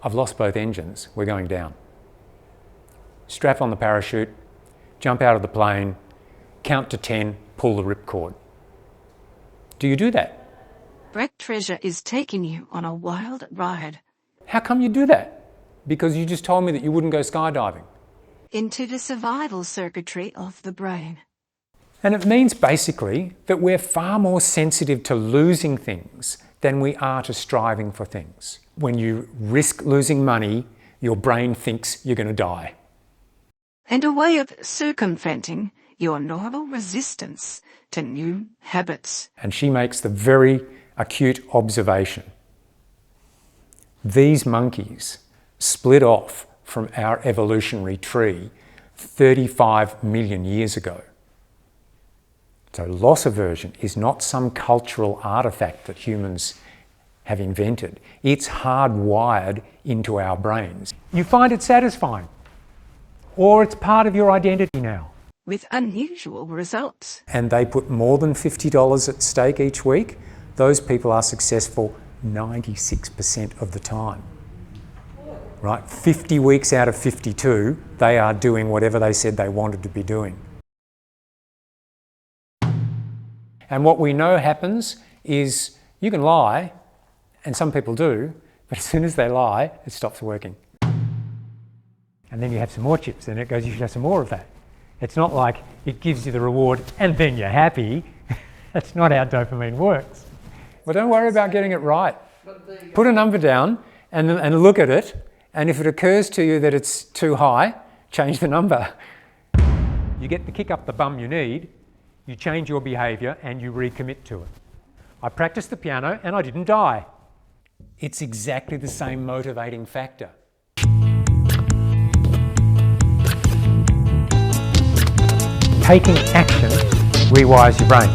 I've lost both engines, we're going down. Strap on the parachute, jump out of the plane, count to 10, pull the ripcord. Do you do that? Bret Treasure is taking you on a wild ride. How come you do that? Because you just told me that you wouldn't go skydiving. Into the survival circuitry of the brain. And it means basically that we're far more sensitive to losing things than we are to striving for things. When you risk losing money, your brain thinks you're going to die. And a way of circumventing your normal resistance to new habits. And she makes the very acute observation. These monkeys split off from our evolutionary tree 35 million years ago. So loss aversion is not some cultural artifact that humans have invented. It's hardwired into our brains. You find it satisfying, or it's part of your identity now. With unusual results. And they put more than $50 at stake each week. Those people are successful 96% of the time. Right? 50 weeks out of 52, they are doing whatever they said they wanted to be doing. And what we know happens is you can lie, and some people do, but as soon as they lie, it stops working. And then you have some more chips, and it goes, you should have some more of that. It's not like it gives you the reward and then you're happy. That's not how dopamine works. Well, don't worry about getting it right. Put a number down and look at it, and if it occurs to you that it's too high, change the number. You get the kick up the bum you need, you change your behaviour and you recommit to it. I practiced the piano and I didn't die. It's exactly the same motivating factor. Taking action rewires your brain.